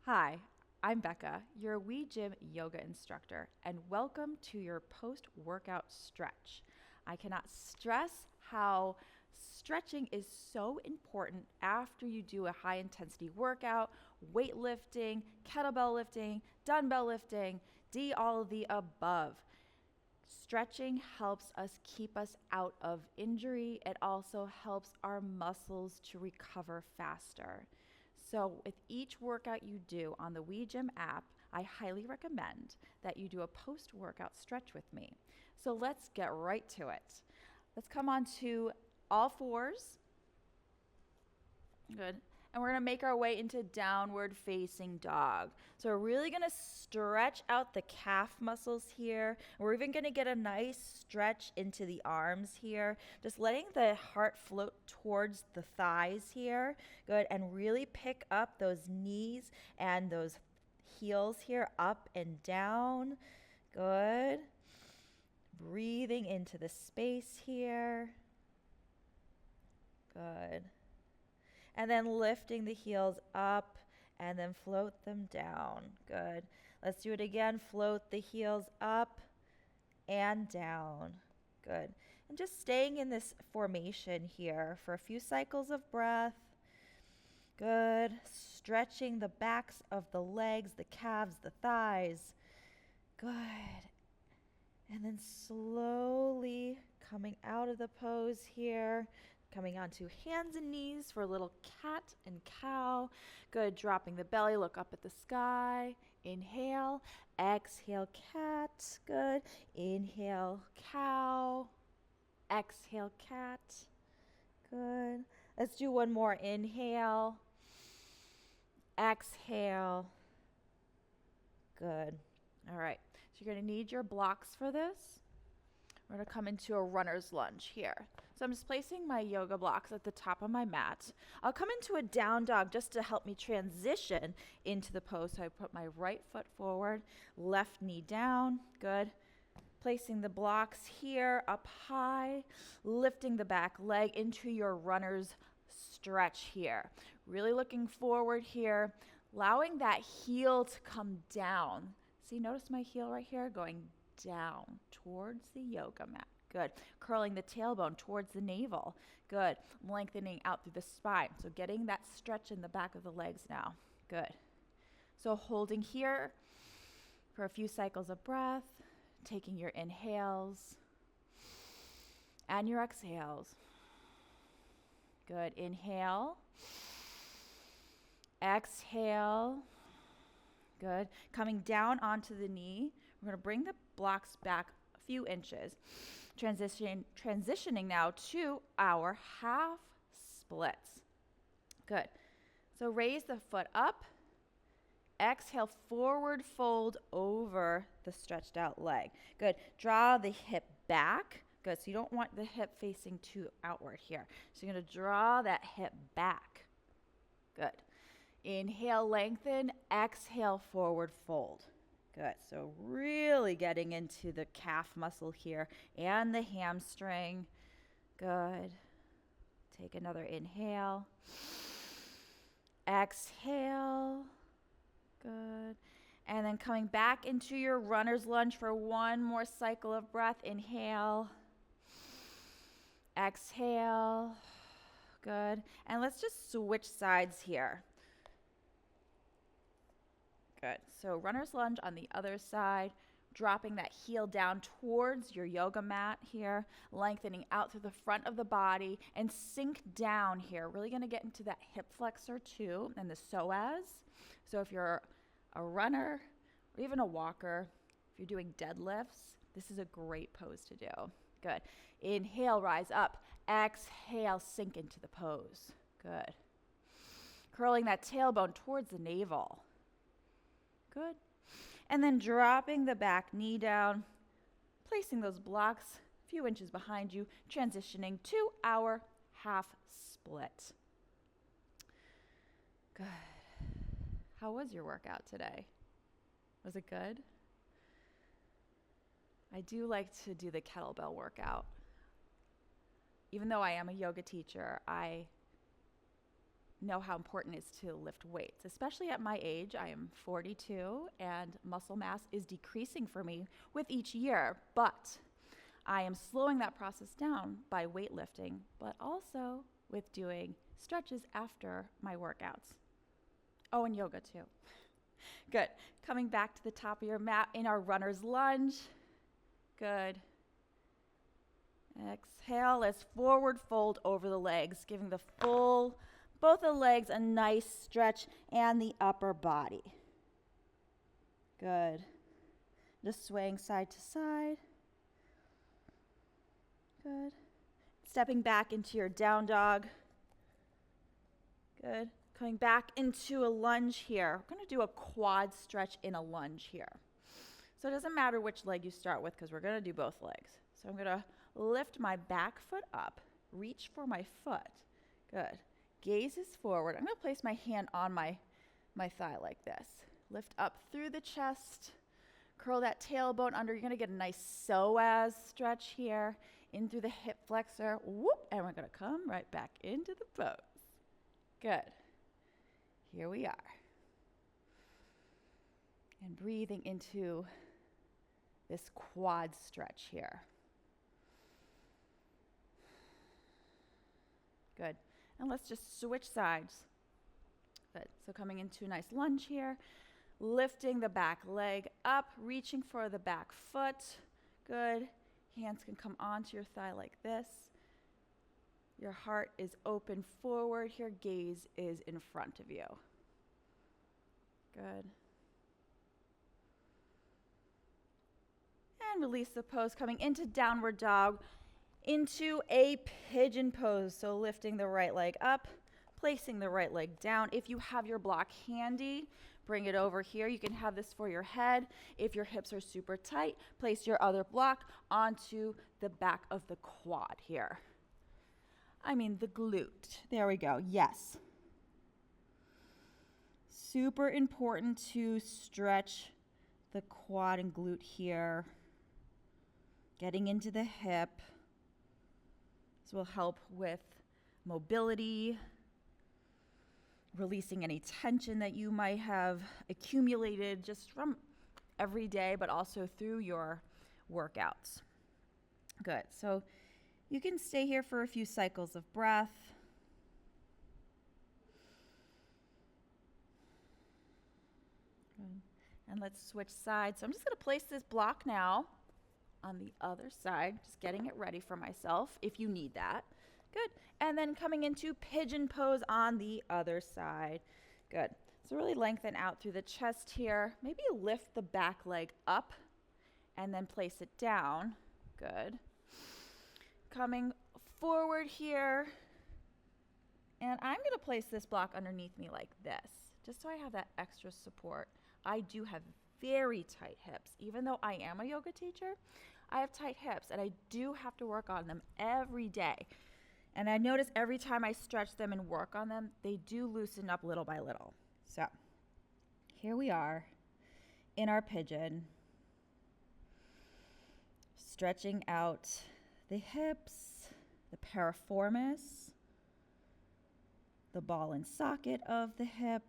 Hi, I'm Becca, your WeGym yoga instructor, and welcome to your post-workout stretch. I cannot stress how stretching is so important after you do a high-intensity workout, weightlifting, kettlebell lifting, dumbbell lifting, all of the above. Stretching helps us keep us out of injury. It also helps our muscles to recover faster. So with each workout you do on the WeGym app, I highly recommend that you do a post-workout stretch with me. So let's get right to it. Let's come on to all fours. Good. And we're going to make our way into downward facing dog. So we're really going to stretch out the calf muscles here. We're even going to get a nice stretch into the arms here. Just letting the heart float towards the thighs here. Good. And really pick up those knees and those heels here, up and down. Good. Breathing into the space here. Good. And then lifting the heels up and then float them down. Good. Let's do it again. Float the heels up and down. Good. And just staying in this formation here for a few cycles of breath. Good. Stretching the backs of the legs, the calves, the thighs. Good. And then slowly coming out of the pose here. Coming onto hands and knees for a little cat and cow. Good. Dropping the belly. Look up at the sky. Inhale. Exhale, cat. Good. Inhale, cow. Exhale, cat. Good. Let's do one more. Inhale. Exhale. Good. All right. So you're going to need your blocks for this. We're going to come into a runner's lunge here. So I'm just placing my yoga blocks at the top of my mat. I'll come into a down dog just to help me transition into the pose. So I put my right foot forward, left knee down. Good. Placing the blocks here up high, lifting the back leg into your runner's stretch here. Really looking forward here, allowing that heel to come down. See, notice my heel right here going down towards the yoga mat. Good. Curling the tailbone towards the navel. Good. Lengthening out through the spine. So getting that stretch in the back of the legs now. Good. So holding here for a few cycles of breath, taking your inhales and your exhales. Good. Inhale. Exhale. Good. Coming down onto the knee, we're going to bring the blocks back a few inches. Transitioning now to our half splits. Good. So raise the foot up. Exhale, forward fold over the stretched out leg. Good. Draw the hip back. Good. So you don't want the hip facing too outward here. So you're going to draw that hip back. Good. Inhale, lengthen. Exhale, forward fold. Good. So really getting into the calf muscle here and the hamstring. Good. Take another inhale. Exhale. Good. And then coming back into your runner's lunge for one more cycle of breath. Inhale. Exhale. Good. And let's just switch sides here. Good. So runner's lunge on the other side, dropping that heel down towards your yoga mat here, lengthening out through the front of the body and sink down here. Really going to get into that hip flexor too and the psoas. So if you're a runner or even a walker, if you're doing deadlifts, this is a great pose to do. Good. Inhale, rise up. Exhale, sink into the pose. Good. Curling that tailbone towards the navel. Good. And then dropping the back knee down, placing those blocks a few inches behind you, transitioning to our half split. Good. How was your workout today? Was it good? I do like to do the kettlebell workout. Even though I am a yoga teacher, I know how important it is to lift weights, especially at my age. I am 42 and muscle mass is decreasing for me with each year, but I am slowing that process down by weightlifting, but also with doing stretches after my workouts. Oh, and yoga too. Good. Coming back to the top of your mat in our runner's lunge. Good. Exhale, let's forward fold over the legs, giving the full, both the legs a nice stretch and the upper body. Good. Just swaying side to side. Good. Stepping back into your down dog. Good. Coming back into a lunge here. We're going to do a quad stretch in a lunge here. So it doesn't matter which leg you start with because we're going to do both legs. So I'm going to lift my back foot up, reach for my foot. Good. Gaze is forward. I'm going to place my hand on my thigh like this. Lift up through the chest. Curl that tailbone under. You're going to get a nice psoas stretch here. In through the hip flexor. Whoop. And we're going to come right back into the pose. Good. Here we are. And breathing into this quad stretch here. Good. And let's just switch sides. Good. So coming into a nice lunge here. Lifting the back leg up, reaching for the back foot. Good. Hands can come onto your thigh like this. Your heart is open forward. Your gaze is in front of you. Good. And release the pose, coming into downward dog, into a pigeon pose. So lifting the right leg up, placing the right leg down. If you have your block handy, bring it over here. You can have this for your head. If your hips are super tight, place your other block onto the back of the quad here. The glute. There we go. Yes. Super important to stretch the quad and glute here. Getting into the hip. This will help with mobility, releasing any tension that you might have accumulated just from every day, but also through your workouts. Good. So you can stay here for a few cycles of breath. Good. And let's switch sides. So I'm just going to place this block now on the other side, just getting it ready for myself if you need that. Good. And then coming into pigeon pose on the other side. Good. So really lengthen out through the chest here. Maybe lift the back leg up and then place it down. Good. Coming forward here. And I'm going to place this block underneath me like this, just so I have that extra support. I do have very tight hips. Even though I am a yoga teacher, I have tight hips, and I do have to work on them every day. And I notice every time I stretch them and work on them, they do loosen up little by little. So here we are in our pigeon, stretching out the hips, the piriformis, the ball and socket of the hip.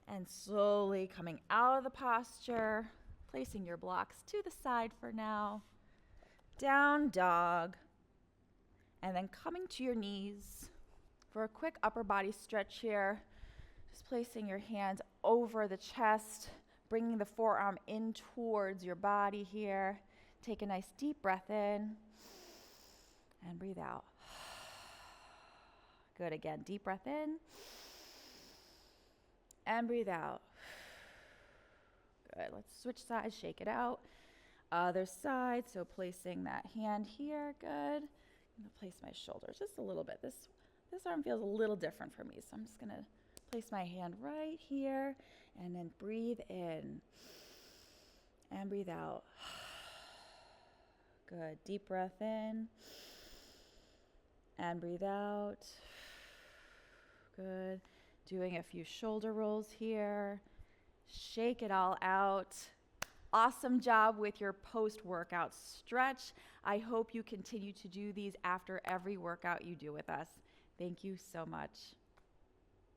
And slowly coming out of the posture, placing your blocks to the side for now. Down dog. And then coming to your knees for a quick upper body stretch here. Just placing your hands over the chest, bringing the forearm in towards your body here. Take a nice deep breath in and breathe out. Good. Again, deep breath in. And breathe out. Good. Let's switch sides, shake it out. Other side, so placing that hand here. Good. I'm going to place my shoulders just a little bit. This arm feels a little different for me, so I'm just going to place my hand right here and then breathe in and breathe out. Good. Deep breath in and breathe out. Good. Doing a few shoulder rolls here. Shake it all out. Awesome job with your post-workout stretch. I hope you continue to do these after every workout you do with us. Thank you so much.